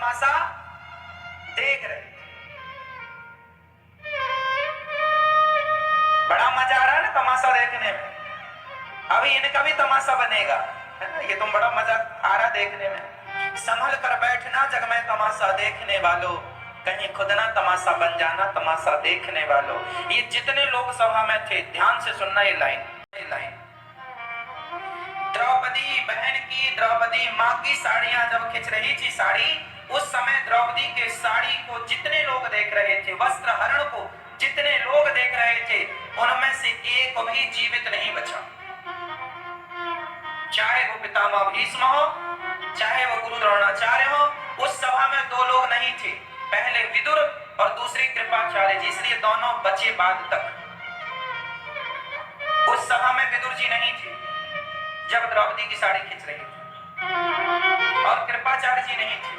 तमाशा देख रहे। बड़ा मजा आ रहा है ना तमाशा देखने में। अभी इनका भी तमाशा बनेगा, है ना? ये तुम बड़ा मजा आ रहा देखने में। संभल कर बैठना जग में तमाशा देखने वालों, कहीं खुद ना तमाशा बन जाना तमाशा देखने वालों। ये जितने लोग सभा में थे ध्यान से सुनना ये लाइन। द्रौपदी बहन की, द्रौपदी माँ की साड़ियां जब खिंच रही थी साड़ी, उस समय द्रौपदी के साड़ी को जितने लोग देख रहे थे, वस्त्र हरण को जितने लोग देख रहे थे, उनमें से एक भी जीवित नहीं बचा। चाहे वो पितामह भीष्म हो, चाहे वो गुरु द्रोणाचार्य हो। उस सभा में दो लोग नहीं थे, पहले विदुर और दूसरी कृपाचार्य जी, इसलिए दोनों बचे बाद तक। उस सभा में विदुर जी नहीं थे जब द्रौपदी की साड़ी खींच रही थी, और कृपाचार्य जी नहीं थे।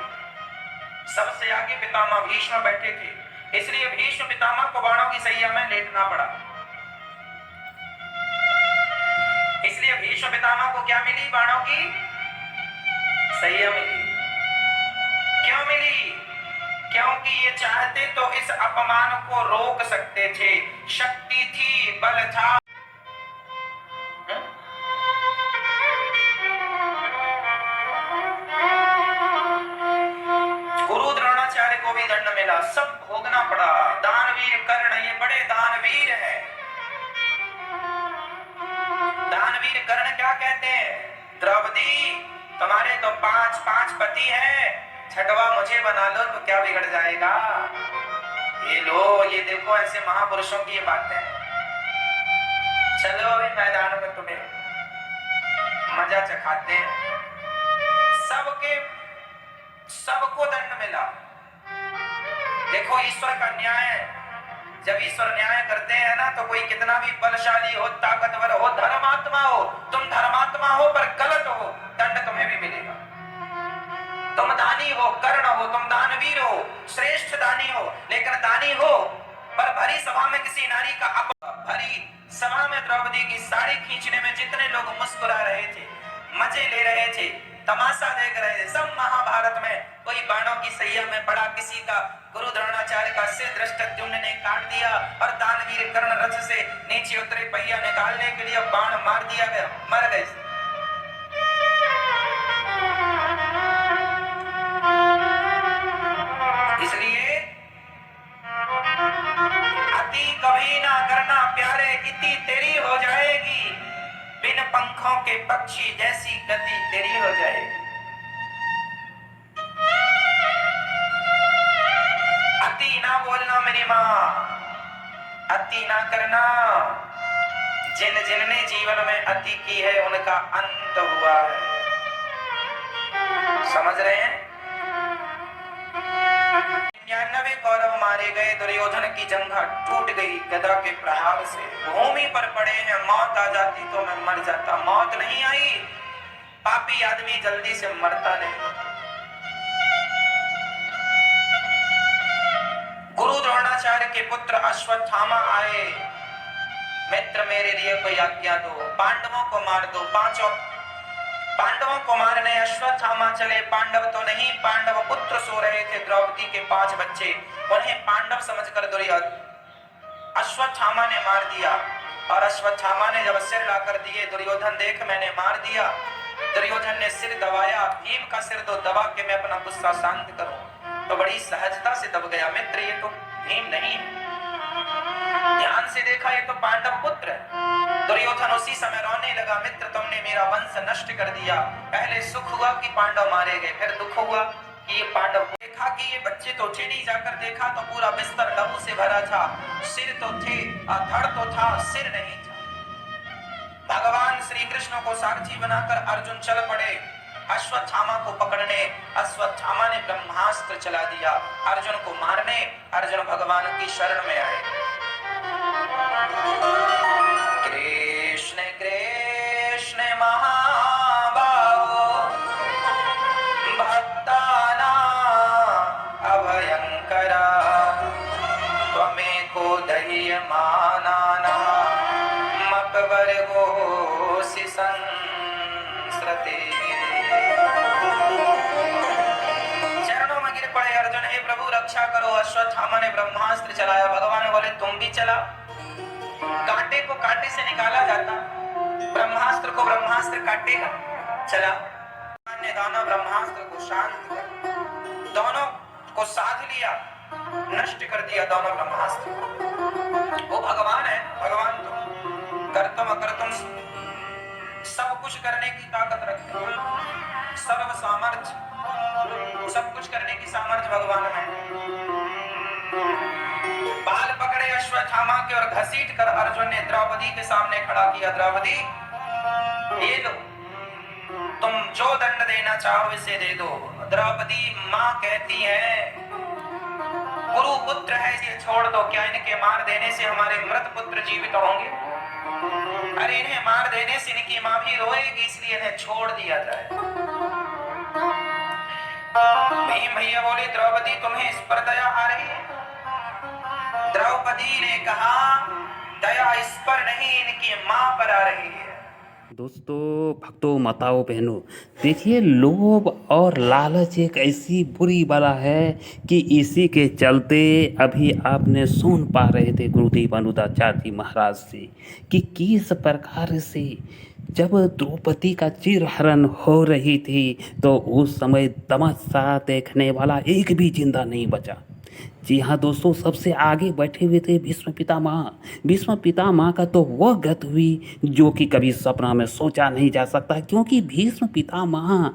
सबसे आगे पितामह भीष्म बैठे थे, इसलिए भीष्म पितामह को बाणों की सैया में लेटना पड़ा। इसलिए भीष्म पितामह को क्या मिली? बाणों की सैया मिली। क्यों मिली? क्योंकि ये चाहते तो इस अपमान को रोक सकते थे, शक्ति थी, बल था। गुरु द्रोणाचार्य को भी दंड मिला, सब भोगना पड़ा। दानवीर कर्ण ये बड़े दानवीर हैं। दानवीर कर्ण क्या कहते हैं? द्रौपदी तुम्हारे तो पांच पति हैं, छठवा मुझे बना लो तो क्या बिगड़ जाएगा? ये लो, ये देखो ऐसे महापुरुषों की ये बातें। चलो अभी मैदान में तुम्हें मजा चखाते हैं। सबको दंड मिला। देखो ईश्वर का न्याय, जब ईश्वर न्याय करते हैं ना, तो कोई कितना भी बलशाली हो, ताकतवर हो, धर्मात्मा हो, तुम धर्मात्मा हो पर गलत हो, दंड तुम्हें भी मिलेगा। तुम दानी हो, कर्ण हो, तुम दानवीर हो, श्रेष्ठ दानी हो, लेकिन दानी हो पर भरी सभा में किसी नारी का भरी सभा में द्रौपदी की साड़ी खींचने में जितने लोग मुस्कुरा रहे थे, मजे ले रहे थे, तमाशा देख रहे थे, सब महाभारत में कोई बाणों की सैया में पड़ा, किसी का गुरु द्रोणाचार्य का सिर धृष्टद्युम्न ने काट दिया, और दानवीर कर्ण रथ से नीचे उतरे, पहिया निकालने के लिए बाण मार दिया गया, मर गए। इसलिए अति कभी ना करना प्यारे, इति तेरी हो जाएगी, बिन पंखों के पक्षी जैसी गति तेरी हो जाएगी। अति ना बोलना मेरी माँ, अति ना करना। जिनने जीवन में अति की है उनका अंत हुआ है। समझ रहे हैं? 99 कौरव मारे गए, दुर्योधन की जंघा टूट गई गदा के प्रहार से, भूमि पर पड़े हैं, मौत आ जाती तो मैं मर जाता, मौत नहीं आई। पापी आदमी जल्दी से मरता नहीं। गुरु द्रोणाचार्य के पुत्र अश्वत्थामा आए, मित्र मेरे लिए कोई आज्ञा दो, पांडवों को मार दो। पांचों पांडवों को मारने अश्वत्थामा चले। पांडव तो नहीं, पांडव पुत्र सो रहे थे, द्रौपदी के 5 बच्चे, उन्हें पांडव समझकर दुर्योधन अश्वत्थामा ने मार दिया। और अश्वत्थामा ने जब सिर लाकर दिए, दुर्योधन देख मैंने मार दिया। दुर्योधन ने सिर दबाया, भीम का सिर तो दबा के मैं अपना गुस्सा शांत करूं, तो बड़ी सहजता से दब गया। मित्र ये तो भीम नहीं है। ध्यान से देखा, ये तो पांडव पुत्र है। दुर्योधन उसी समय रोने लगा, मित्र तुमने मेरा वंश नष्ट कर दिया। पहले सुख हुआ कि पांडव मारे गए, फिर दुख हुआ कि ये पांडव। देखा कि ये बच्चे तो थे नहीं, जाकर देखा तो पूरा बिस्तर लहू से भरा था, सिर तो थे, धड़ तो था, सिर नहीं था। भगवान श्री कृष्ण को सारथी बनाकर अर्जुन चल पड़े अश्वत्थामा को पकड़ने। अश्वत्थामा ने ब्रह्मास्त्र चला दिया अर्जुन को मारने। अर्जुन भगवान की शरण में आए। कृष्ण कृष्ण महाबाहो भक्तानां अभयंकरा, त्वमेको दह्यमानानां मकबरगोऽसि संस्रते। चरणों में गिर ने ब्रह्मास्त्र चलाया। भगवान बोले तुम भी चलाओ। कांटे को कांटे से निकाला जाता, ब्रह्मास्त्र को ब्रह्मास्त्र काटेगा, चला। ने दोनों ब्रह्मास्त्र को शांत कर, दोनों को साध लिया, नष्ट कर दिया दोनों ब्रह्मास्त्र। वो भगवान है, भगवान तो कर्तुम अकर्तुम सब कुछ करने की ताकत रखते हैं, सर्व सामर्थ्य, सब कुछ करने की सामर्थ्य भगवान में। बाल पकड़े अश्वत्थामा के और घसीट कर अर्जुन ने द्रौपदी के सामने खड़ा किया। द्रौपदी ये लो, तुम जो दंड देना चाहो इसे दे दो। द्रौपदी मां कहती है गुरु पुत्र है, ये छोड़ दो, क्या इनके मार देने से हमारे मृत पुत्र जीवित होंगे? अरे इन्हें मार देने से इनकी मां भी रोएगी, इसलिए इन्हें छोड़ दिया जाए। भीम भैया बोले द्रौपदी तुम्हें इस पर दया आ रही है? द्रौपदी ने कहा दया इस पर नहीं, इनकी मां पर आ रही है। दोस्तों, भक्तों, माताओं, बहनों, देखिए लोभ और लालच एक ऐसी बुरी बला है कि इसी के चलते अभी आपने सुन पा रहे थे गुरुदेव अनुदाचार्य जी महाराज से कि किस प्रकार से जब द्रौपदी का चिरहरण हो रही थी तो उस समय तमाशा देखने वाला एक भी जिंदा नहीं बचा। जी हाँ दोस्तों, सबसे आगे बैठे हुए थे भीष्म पितामह। भीष्म पितामह का तो वह गत हुई जो कि कभी सपना में सोचा नहीं जा सकता, क्योंकि भीष्म पितामह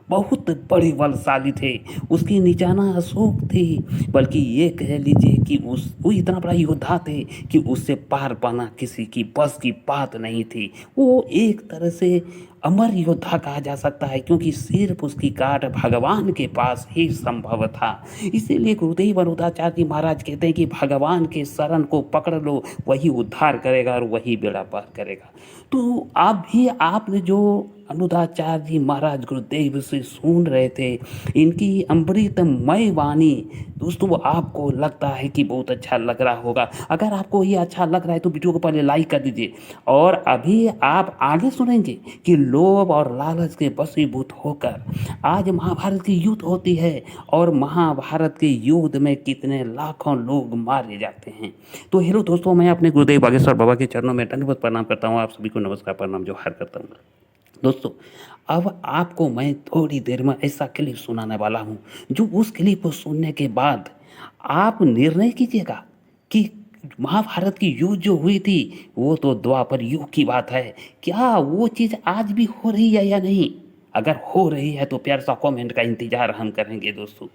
बहुत बड़े बलशाली थे। उसकी निशाना अशोक थी, बल्कि ये कह लीजिए कि वो इतना बड़ा योद्धा थे कि उससे पार पाना किसी की बस की बात नहीं थी। वो एक तरह से अमर योद्धा कहा जा सकता है, क्योंकि सिर्फ उसकी काट भगवान के पास ही संभव था। इसीलिए गुरुदेव अनुदाचार्य जी महाराज कहते हैं कि भगवान के शरण को पकड़ लो, वही उद्धार करेगा और वही बेड़ा पार करेगा। तो आपने जो अनुदाचार्य जी महाराज गुरुदेव से सुन रहे थे, इनकी अमृतमय वाणी, दोस्तों आपको लगता है कि बहुत अच्छा लग रहा होगा। अगर आपको ये अच्छा लग रहा है तो वीडियो को पहले लाइक कर दीजिए। और अभी आप आगे सुनेंगे कि लोभ और लालच के वशीभूत होकर आज महाभारत की युद्ध होती है और महाभारत के युद्ध में कितने लाखों लोग मारे जाते हैं। तो हेलो दोस्तों, मैं अपने गुरुदेव बागेश्वर बाबा के चरणों में दंडवत प्रणाम करता हूँ। आप सभी को नमस्कार, प्रणाम, जोहार करता हूँ। दोस्तों, अब आपको मैं थोड़ी देर में ऐसा क्लिप सुनाने वाला हूँ जो उस क्लिप को सुनने के बाद आप निर्णय कीजिएगा कि महाभारत की युद्ध जो हुई थी वो तो द्वापर युग की बात है, क्या वो चीज़ आज भी हो रही है या नहीं? अगर हो रही है तो प्यार सा कमेंट का इंतजार हम करेंगे दोस्तों।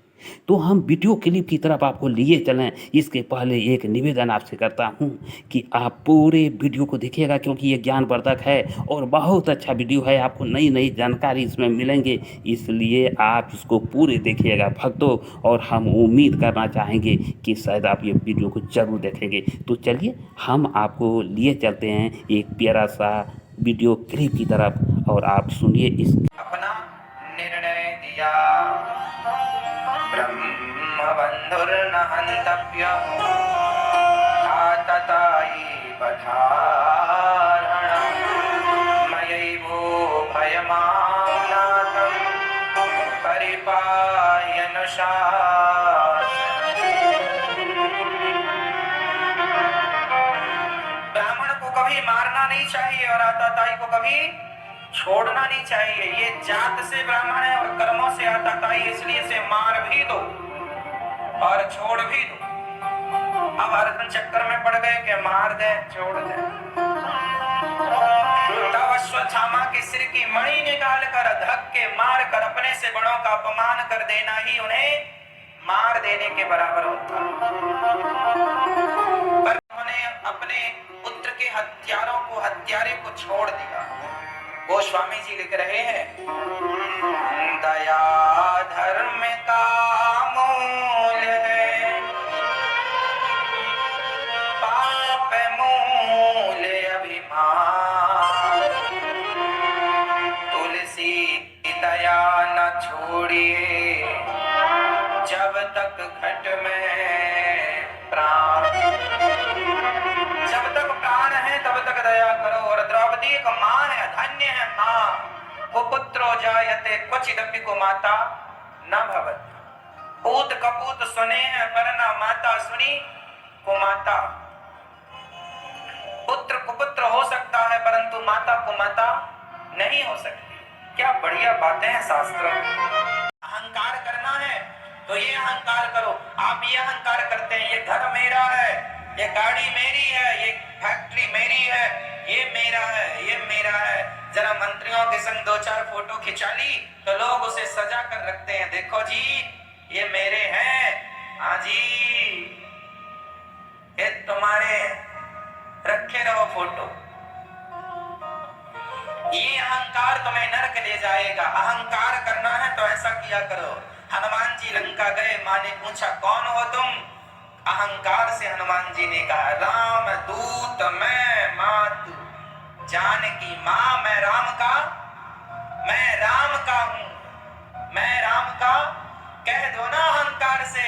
तो हम वीडियो क्लिप की तरफ आपको लिए चलें, इसके पहले एक निवेदन आपसे करता हूं कि आप पूरे वीडियो को देखिएगा, क्योंकि ये ज्ञानवर्धक है और बहुत अच्छा वीडियो है। आपको नई नई जानकारी इसमें मिलेंगे, इसलिए आप इसको पूरे देखिएगा भक्तों। और हम उम्मीद करना चाहेंगे कि शायद आप ये वीडियो को जरूर देखेंगे। तो चलिए हम आपको लिए चलते हैं एक प्यारा सा वीडियो क्लिप की तरफ और आप सुनिए इस। अपना निर्णय दिया, ब्रह्मबंधुर्न हन्तव्य आततायि बधारणं मयैवो भयमानातं परिपायन ब्राह्मण को कभी मारना नहीं चाहिए और आततायी को कभी छोड़ना नहीं चाहिए। ये जात से ब्राह्मण है और कर्मों से आततायी, इसलिए इसे मार भी दो और छोड़ भी दो। अब अर्जुन चक्कर में पड़ गए कि मार दे छोड़ दे। तब अश्वत्थामा के सिर की मणि निकाल कर धक्के मार कर अपने से बड़ों का अपमान कर देना ही उन्हें मार देने के बराबर होता। पर उन्होंने अपने पुत्र के हत्यारे को छोड़ दिया। गोस्वामी जी लिख रहे हैं, दया धर्म का मूल है, पाप मूल अभिमान, तुलसी दया न छोड़िए जब तक घट में प्राण, जब तक प्राण है तब तक दया करो। और द्रौपदी एक मां है, धन्य है मां, कुपुत्रो जायते क्वचिदपि कुमाता न भवति। पूत कपूत सुने हैं पर ना माता सुनी कुमाता। पुत्र कुपुत्र हो सकता है परंतु माता कुमाता नहीं हो सकती। क्या बढ़िया बातें हैं शास्त्रों में। अहंकार करना है तो ये अहंकार करो। आप ये अहंकार करते हैं ये घर मेरा है, ये गाड़ी मेरी है, ये फैक्ट्री मेरी है, ये मेरा है, ये मेरा है। जरा मंत्रियों के संग 2-4 फोटो खिंचा ली तो लोग उसे सजा कर रखते हैं, देखो जी ये मेरे हैं। हाँ जी ये तुम्हारे, रखे रहो फोटो। ये अहंकार तुम्हें नरक ले जाएगा। अहंकार करना है तो ऐसा किया करो। हनुमान जी लंका गए, माँ ने पूछा कौन हो तुम? अहंकार से हनुमान जी ने कहा राम दूत मैं मातु जानकी माँ। मैं राम का हूं, मैं राम का। कह दो ना अहंकार से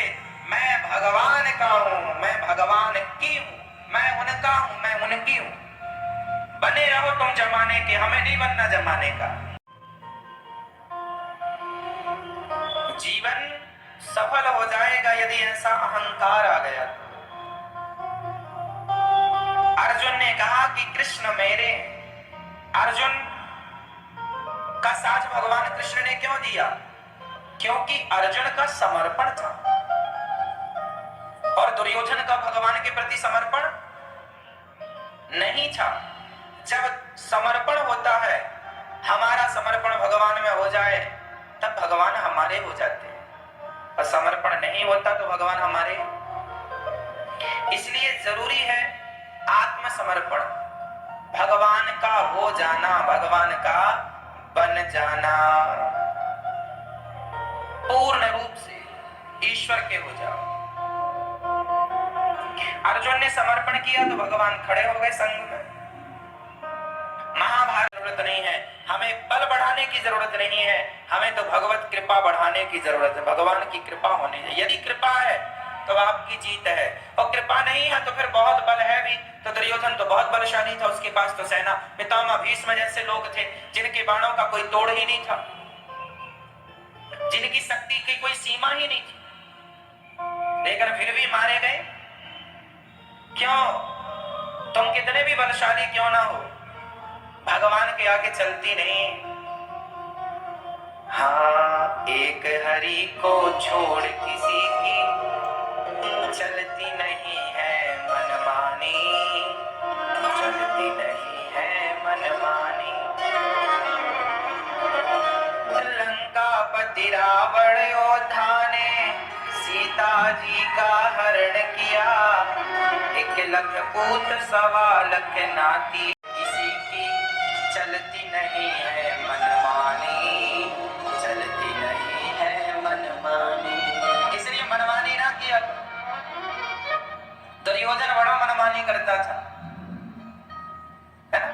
मैं भगवान का हूं, मैं भगवान की हूं, मैं उनका हूं, मैं उनकी हूं। बने रहो तुम जमाने के, हमें नहीं बनना जमाने का। जीवन सफल हो जाएगा यदि ऐसा अहंकार आ गया तो। अर्जुन ने कहा कि कृष्ण मेरे। अर्जुन का साज भगवान कृष्ण ने क्यों दिया? क्योंकि अर्जुन का समर्पण था और दुर्योधन का भगवान के प्रति समर्पण नहीं था। जब समर्पण होता है, हमारा समर्पण भगवान में हो जाए तब भगवान हमारे हो जाते हैं, और समर्पण नहीं होता तो भगवान हमारे। इसलिए जरूरी है आत्मसमर्पण, भगवान का हो जाना, भगवान का बन जाना। पूर्ण रूप से ईश्वर के हो जाओ। अर्जुन ने समर्पण किया तो भगवान खड़े हो गए संग में। महाभारत जरूरत नहीं है, हमें बल बढ़ाने की जरूरत नहीं है, हमें तो भगवत कृपा बढ़ाने की जरूरत है। भगवान की कृपा होनी चाहिए। यदि कृपा है तो आपकी जीत है, और कृपा नहीं है तो फिर बहुत बल है भी। तो दुर्योधन तो बहुत बलशाली था, उसके पास तो सेना पितामह भीष्म जैसे लोग थे जिनके बाणों का कोई तोड़ ही नहीं था, जिनकी शक्ति की कोई सीमा ही नहीं थी, लेकिन फिर भी मारे गए। क्यों? तुम कितने भी बलशाली क्यों ना हो, भगवान के आगे चलती नहीं। हाँ, एक हरि को छोड़ किसी की चलती नहीं है मनमानी, चलती नहीं है मनमानी। लंकापति रावण योद्धा ने सीता जी का हरण किया, 1 लाख पूत 1.25 लाख नाती, किसी की चलती नहीं है मनमानी, चलती नहीं है मनमानी। इसलिए मनमानी ना किया। दुर्योधन बड़ा मनमानी करता था, है ना?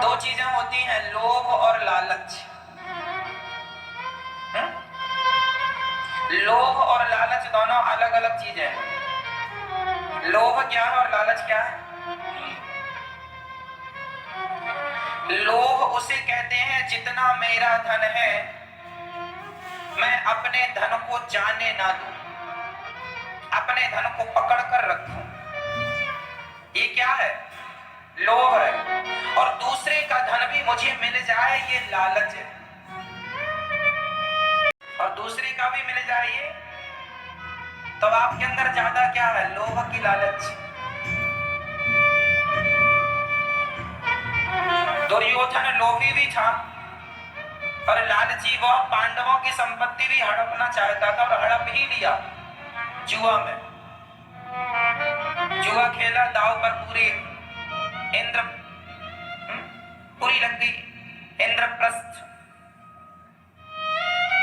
2 चीजें होती हैं, लोभ और लालच। लोभ और लालच दोनों अलग अलग चीजें हैं। लोभ क्या है और लालच क्या है? लोभ उसे कहते हैं जितना मेरा धन है मैं अपने धन को जाने ना दूं, अपने धन को पकड़ कर रखूं। ये क्या है? लोभ है। और दूसरे का धन भी मुझे मिल जाए, ये लालच है। और दूसरे का भी मिल जाए ये, तो आपके अंदर ज्यादा क्या है? लोभ की लालच। दुर्योधन लोभी भी था और लालची। वह पांडवों की संपत्ति भी हड़पना चाहता था और हड़प ही लिया जुआ में। जुआ खेला, दांव पर पूरी लग गई। इंद्रप्रस्थ,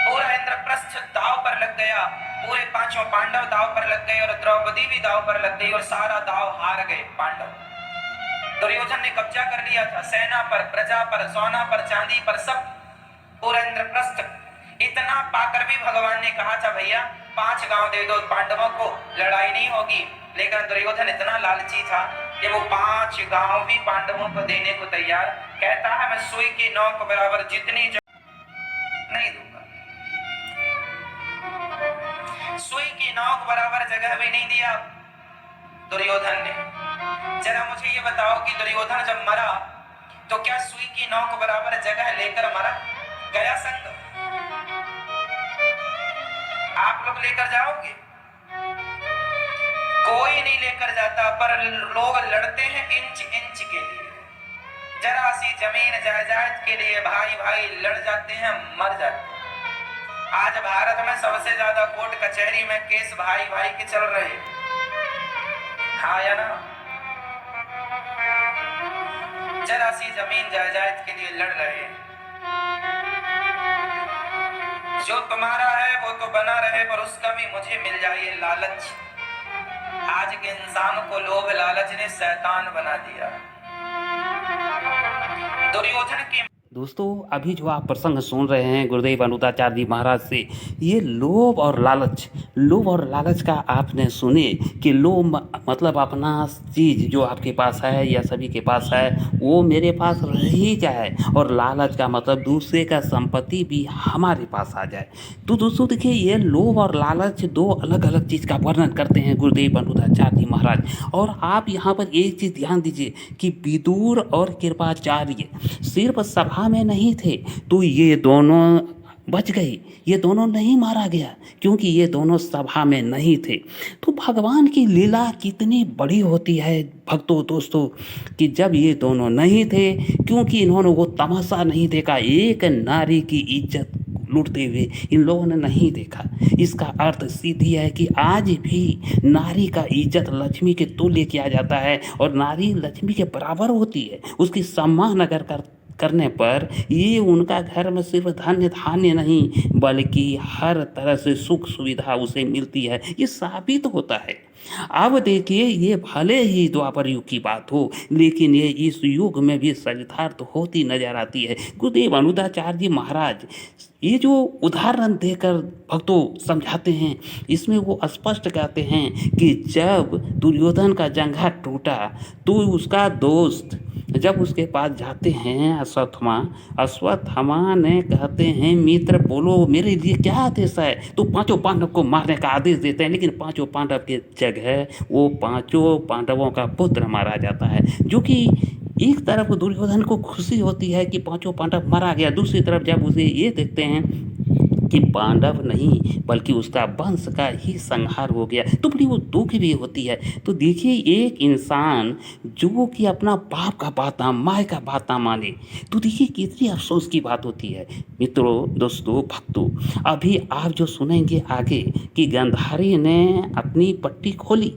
पूरा इंद्रप्रस्थ दांव पर लग गया। पूरे 5 पांडव दांव पर लग गए और द्रौपदी भी दांव पर लग गई और सारा दांव हार गए पांडव। दुर्योधन ने कब्जा कर लिया था सेना पर, प्रजा पर, सोना पर, चांदी पर, सब, पूरा इंद्रप्रस्थ। इतना पाकर भी भगवान ने कहा था भैया 5 गांव दे दो पांडवों को, लड़ाई नहीं होगी। लेकिन दुर्योधन इतना लालची था कि वो 5 गांव भी पांडवों को देने को तैयार। कहता है मैं सुई की नोक बराबर जितनी नहीं नौक बराबर जगह भी नहीं दिया दुर्योधन ने। जरा मुझे ये बताओ कि दुर्योधन जब मरा तो क्या सुई की नौक बराबर जगह लेकर मरा? गया संग? आप लोग लेकर जाओगे? कोई नहीं लेकर जाता, पर लोग लड़ते हैं इंच इंच के लिए। जरा सी जमीन जायदाद के लिए भाई भाई लड़ जाते हैं, मर जाते हैं। आज भारत में सबसे ज्यादा कोर्ट कचहरी में केस भाई भाई के चल रहे हैं, हाँ या ना? जरा सी जमीन जायदाद के लिए लड़ रहे हैं। जो तुम्हारा है वो तो बना रहे, पर उसका भी मुझे मिल जाए ये लालच। आज के इंसान को लोभ लालच ने शैतान बना दिया। दुर्योधन की दोस्तों अभी जो आप प्रसंग सुन रहे हैं गुरुदेव अनुताचार्य जी महाराज से, ये लोभ और लालच का आपने सुने कि लोभ मतलब अपना चीज़ जो आपके पास है या सभी के पास है वो मेरे पास रह ही जाए, और लालच का मतलब दूसरे का संपत्ति भी हमारे पास आ जाए। तो दोस्तों देखिए, ये लोभ और लालच दो अलग अलग चीज़ का वर्णन करते हैं गुरुदेव अनुताचार्य जी महाराज। और आप यहाँ पर एक चीज़ ध्यान दीजिए कि विदुर और कृपाचार्य सिर्फ सभा में नहीं थे, तो ये दोनों बच गए, ये दोनों नहीं मारा गया क्योंकि ये दोनों सभा में नहीं थे। तो भगवान की लीला कितनी बड़ी होती है भक्तों दोस्तों, कि जब ये दोनों नहीं थे, क्योंकि इन्होंने वो तमाशा नहीं देखा, एक नारी की इज्जत लूटते हुए इन लोगों ने नहीं देखा। इसका अर्थ सीधी है कि आज भी नारी का इज्जत लक्ष्मी के तुल्य किया जाता है, और नारी लक्ष्मी के बराबर होती है। उसकी सम्मान अगर करने पर ये उनका घर में सिर्फ धन्य धान्य नहीं बल्कि हर तरह से सुख सुविधा उसे मिलती है, ये साबित होता है। अब देखिए, ये भले ही द्वापर युग की बात हो, लेकिन ये इस युग में भी चरितार्थ होती नजर आती है। गुरुदेव अनुताचार्य जी महाराज ये जो उदाहरण देकर भक्तों समझाते हैं, इसमें वो स्पष्ट कहते हैं कि जब दुर्योधन का जंघा टूटा तो उसका दोस्त जब उसके पास जाते हैं अश्वत्थामा ने कहते हैं, मित्र बोलो मेरे लिए क्या आदेश है? तो पांचों पांडव को मारने का आदेश देते हैं, लेकिन पांचों पांडव के जगह वो पांचों पांडवों का पुत्र मारा जाता है। जो कि एक तरफ दुर्योधन को खुशी होती है कि पांचों पांडव मारा गया, दूसरी तरफ जब उसे ये देखते हैं कि पांडव नहीं बल्कि उसका वंश का ही संहार हो गया, तो बड़ी वो दुख भी होती है। तो देखिए, एक इंसान जो कि अपना बाप का बात ना, माँ का बात ना माने, तो देखिए कितनी अफसोस की बात होती है। मित्रों, दोस्तों, भक्तों, अभी आप जो सुनेंगे आगे कि गांधारी ने अपनी पट्टी खोली,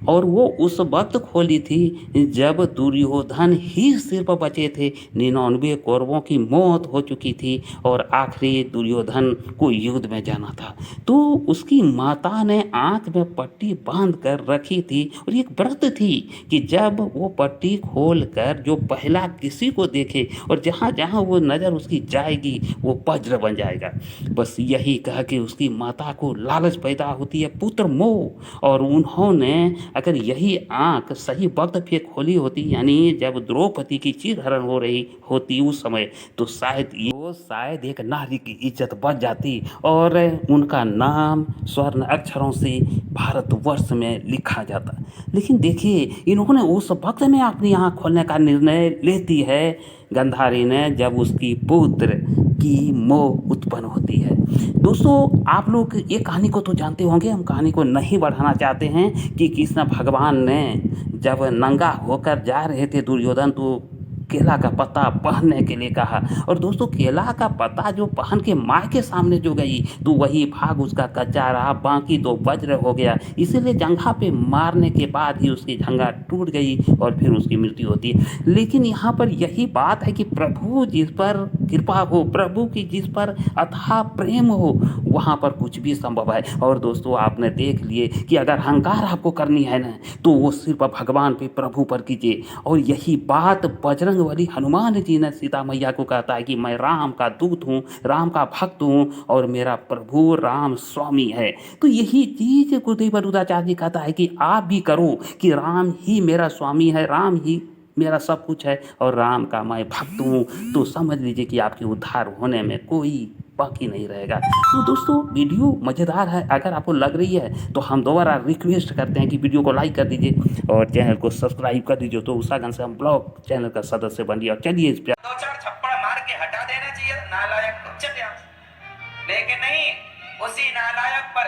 और वो उस वक्त खोली थी जब दुर्योधन ही सिर्फ बचे थे। 99 कौरवों की मौत हो चुकी थी और आखिरी दुर्योधन को युद्ध में जाना था। तो उसकी माता ने आंख में पट्टी बांध कर रखी थी, और एक व्रत थी कि जब वो पट्टी खोल कर जो पहला किसी को देखे और जहाँ जहाँ वो नज़र उसकी जाएगी वो वज्र बन जाएगा। बस यही कह के उसकी माता को लालच पैदा होती है, पुत्र मोह, और उन्होंने अगर यही आंख सही वक्त पे खोली होती, यानी जब द्रौपदी की चीरहरण हो रही होती उस समय, तो शायद एक नारी की इज्जत बच जाती और उनका नाम स्वर्ण अक्षरों से भारतवर्ष में लिखा जाता। लेकिन देखिए, इन्होंने उस वक्त में अपनी आंख खोलने का निर्णय लेती है गांधारी ने जब उसकी पुत्र की मोह उत्पन्न होती है। दोस्तों, आप लोग ये कहानी को तो जानते होंगे, हम कहानी को नहीं बढ़ाना चाहते हैं कि कृष्ण भगवान ने जब नंगा होकर जा रहे थे दुर्योधन, तो केला का पत्ता पहनने के लिए कहा, और दोस्तों केला का पत्ता जो पहन के माँ के सामने जो गई तो वही भाग उसका कच्चा रहा, बाकी तो वज्र हो गया। इसीलिए जंघा पे मारने के बाद ही उसकी जंघा टूट गई और फिर उसकी मृत्यु होती है। लेकिन यहाँ पर यही बात है कि प्रभु जिस पर कृपा हो, प्रभु की जिस पर अथाह प्रेम हो, वहाँ पर कुछ भी संभव है। और दोस्तों, आपने देख लिए कि अगर अहंकार आपको करनी है ना, तो वो सिर्फ भगवान पे, प्रभु पर कीजिए। और यही बात बजरंग बली हनुमान जी ने सीता मैया को कहता है कि मैं राम का दूत हूँ, राम का भक्त हूँ और मेरा प्रभु राम स्वामी है। तो यही चीज गुरुदेव अनुताचार्य जी कहता है कि आप भी करो कि राम ही मेरा स्वामी है, राम ही मेरा सब कुछ है और राम का मैं भक्त हूँ। तो समझ लीजिए कि आपके उद्धार होने में कोई बाकी नहीं रहेगा। तो दोस्तों वीडियो मज़ेदार है, अगर आपको लग रही है तो हम दोबारा रिक्वेस्ट करते हैं कि वीडियो को लाइक कर दीजिए और चैनल को सब्सक्राइब कर दीजिए। तो उषागंज से हम ब्लॉग चैनल का सदस्य बनिए और चलिए इस दो चार थप्पड़ मार के हटा देना चाहिए नालायक को, चल यहाँ से। लेकिन नहीं, उसी नालायक पर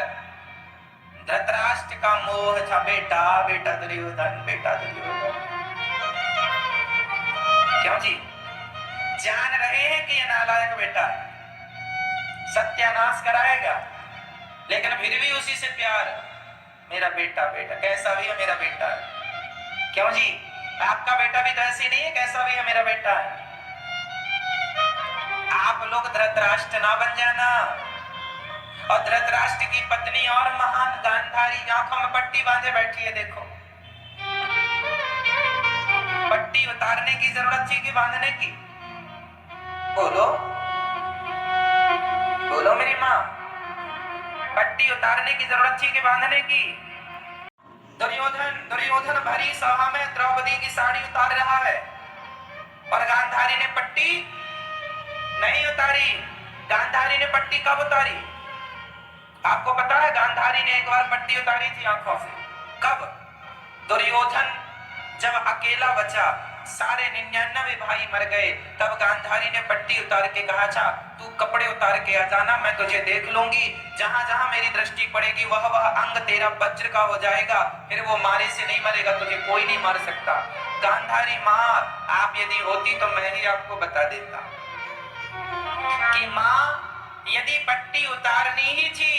धृतराष्ट्र का मोह था। बेटा बेटा दुर्योधन, बेटा दुर्योधन। क्यों जी? जान रहे हैं कि ये नालायक बेटा सत्यानाश कराएगा, लेकिन फिर भी उसी से प्यार। मेरा बेटा बेटा कैसा भी है मेरा बेटा है। क्यों जी? आपका बेटा भी तो ऐसी नहीं है, कैसा भी है मेरा बेटा है। आप लोग धृतराष्ट्र ना बन जाना। और धृतराष्ट्र की पत्नी और महान गांधारी आंखों में पट्टी बांधे बैठी है, देखो। पट्टी उतारने की जरूरत थी कि बांधने की? बोलो बोलो मेरी माँ, पट्टी उतारने की जरूरत थी कि बांधने की? दुर्योधन दुर्योधन भरी सभा में द्रौपदी की साड़ी उतार रहा है और गांधारी ने पट्टी नहीं उतारी। गांधारी ने पट्टी कब उतारी? आपको पता है? गांधारी ने एक बार पट्टी उतारी थी आंखों से। कब? दुर्योधन जब अकेला बचा, सारे 99 भाई मर गए, तब गांधारी ने पट्टी उतार के कहा था, तू कपड़े उतार के आ जाना, मैं तुझे देख लूंगी। जहां जहां मेरी दृष्टि पड़ेगी वह अंग तेरा वज्र का हो जाएगा, फिर वो मारे से नहीं मरेगा, तुझे कोई नहीं मार सकता। गांधारी माँ, आप यदि होती तो मैं ही आपको बता देता कि माँ, यदि पट्टी उतारनी ही थी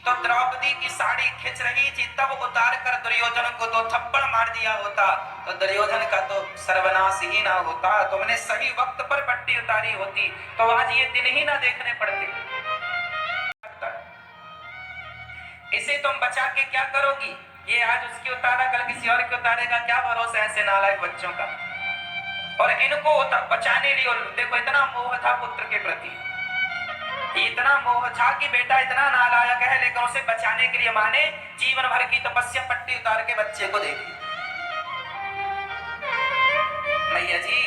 तो द्रौपदी की साड़ी खिंच रही थी, तब उतार कर दुर्योधन को 2 थप्पड़ मार दिया होता तो दुर्योधन का तो सर्वनाश ही ना होता। तुमने सही वक्त पर पट्टी उतारी होती तो आज ये दिन ही ना देखने पड़ते। इसे तुम बचा के क्या करोगी? ये आज उसकी उतारा, कल किसी और की उतारेगा, क्या भरोसा ऐसे नालायक बच्चों का। और इनको बचाने लिए देखो, इतना मोह था पुत्र के प्रति, इतना मोह था कि बेटा इतना नालायक है, लेकिन उसे बचाने के लिए मां ने जीवन भर की तपस्या पट्टी उतार के बच्चे को दे दी। मैया जी,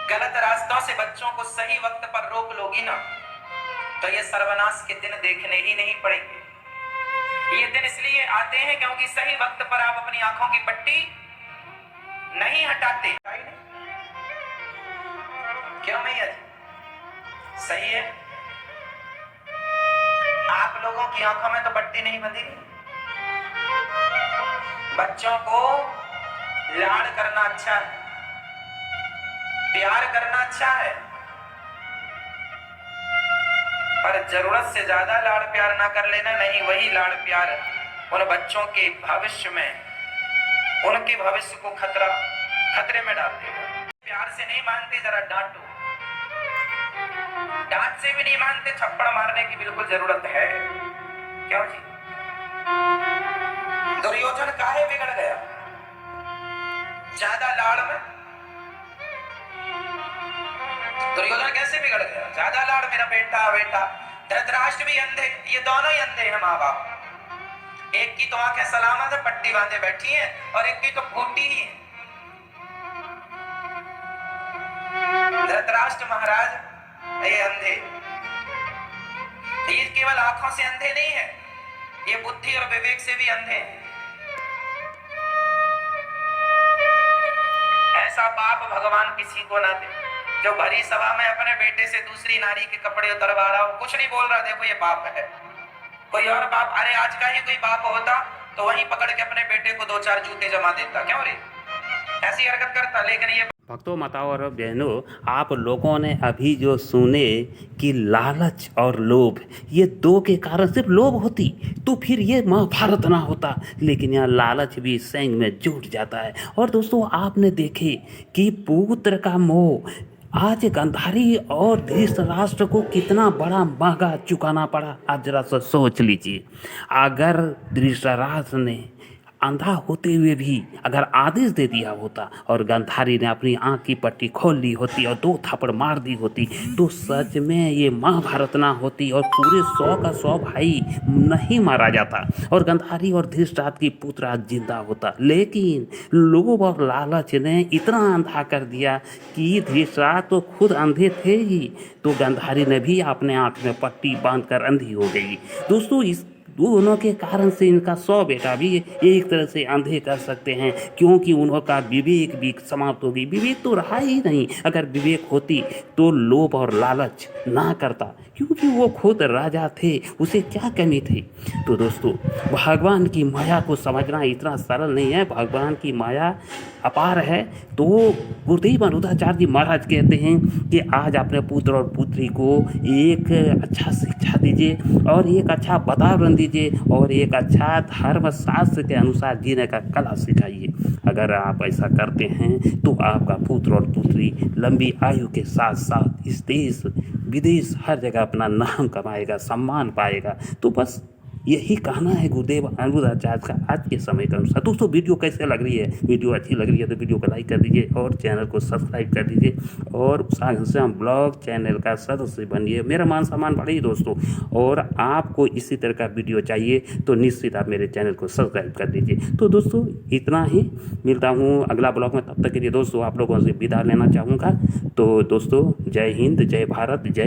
गलत रास्तों से बच्चों को सही वक्त पर रोक लोगी ना तो ये सर्वनाश के दिन देखने ही नहीं पड़ेंगे। ये दिन इसलिए आते हैं क्योंकि सही वक्त पर आप अपनी आंखों की पट्टी नहीं हटाते। क्यों मैया जी? सही है, आप लोगों की आंखों में तो पट्टी नहीं बंधी। बच्चों को लाड़ करना अच्छा है, प्यार करना अच्छा है, पर जरूरत से ज्यादा लाड़ प्यार ना कर लेना। नहीं, वही लाड़ प्यार उन बच्चों के भविष्य में, उनके भविष्य को खतरे में डाल देगा। प्यार से नहीं मानते, जरा डांटो। डांट से भी नहीं मानते, थप्पड़ मारने की बिल्कुल जरूरत है। क्यों जी? दुर्योधन काहे बिगड़ गया? ज्यादा लाड़ में। दुर्योधन कैसे बिगड़ गया? ज्यादा लाड़, मेरा बेटा बेटा। धृतराष्ट्र भी अंधे, ये दोनों ही अंधे हैं माँ बाप। एक की तो आंखें सलामत है, पट्टी बांधे बैठी है, और एक की तो फूटी ही है। धृतराष्ट्र महाराज ये अंधे, ये केवल आंखों से अंधे नहीं है, ये बुद्धि और विवेक से भी अंधे हैं। ऐसा पाप भगवान किसी को ना दे जो भरी सभा में अपने बेटे से दूसरी नारी के कपड़े उतरवा रहा हो, कुछ नहीं बोल रहा, देखो ये पाप है। कोई और बाप, अरे आज का ही कोई बाप होता तो वहीं पकड़ के अपने बेटे को 2-4 जूते जमा देता, क्यों रे ऐसी हरकत करता। लेकिन ये भक्तों, माताओं और बहनों, आप लोगों ने अभी जो सुने कि लालच और लोभ, ये 2 के कारण सिर्फ लोभ होती तो फिर ये महाभारत ना होता, लेकिन यहाँ लालच भी संग में जुट जाता है। और दोस्तों, आपने देखे कि पुत्र का मोह आज गांधारी और धृतराष्ट्र को कितना बड़ा महंगा चुकाना पड़ा। आप जरा सा सोच लीजिए, अगर धृतराष्ट्र ने अंधा होते हुए भी अगर आदेश दे दिया होता और गांधारी ने अपनी आंख की पट्टी खोल ली होती और 2 थप्पड़ मार दी होती तो सच में ये महाभारत ना होती और पूरे 100 का 100 भाई नहीं मारा जाता और गांधारी और धृतराष्ट्र की पुत्र आज जिंदा होता। लेकिन लोभ और लालच ने इतना अंधा कर दिया कि धृतराष्ट्र तो खुद अंधे थे ही, तो गांधारी ने भी अपने आंख में पट्टी बांधकर अंधी हो गई। दोस्तों इस दोनों के कारण से इनका 100 बेटा भी एक तरह से अंधे कर सकते हैं, क्योंकि उनका विवेक भी समाप्त हो गई। विवेक तो रहा ही नहीं। अगर विवेक होती तो लोभ और लालच ना करता, क्योंकि वो खुद राजा थे, उसे क्या कमी थी। तो दोस्तों भगवान की माया को समझना इतना सरल नहीं है। भगवान की माया अपार है। तो गुरुदेव अनिरुद्धाचार्य जी महाराज कहते हैं कि आज अपने पुत्र और पुत्री को एक अच्छा शिक्षा दीजिए और एक अच्छा वातावरण दीजिए और एक अच्छा धर्मशास्त्र के अनुसार जीने का कला सिखाइए। अगर आप ऐसा करते हैं तो आपका पुत्र और पुत्री लंबी आयु के साथ साथ इस देश विदेश हर जगह अपना नाम कमाएगा, सम्मान पाएगा। तो बस यही कहना है गुरुदेव अनिरुद्धाचार्य का आज के समय के अनुसार। दोस्तों वीडियो कैसे लग रही है? वीडियो अच्छी लग रही है तो वीडियो को लाइक कर दीजिए और चैनल को सब्सक्राइब कर दीजिए और सागंश्याम ब्लॉग चैनल का सदस्य बनिए। मेरा मान सम्मान बढ़े दोस्तों। और आपको इसी तरह का वीडियो चाहिए तो निश्चित आप मेरे चैनल को सब्सक्राइब कर दीजिए। तो दोस्तों इतना ही, मिलता हूँ अगला ब्लॉग में। तब तक के लिए दोस्तों आप लोगों से विदा लेना चाहूँगा। तो दोस्तों जय हिंद, जय भारत, जय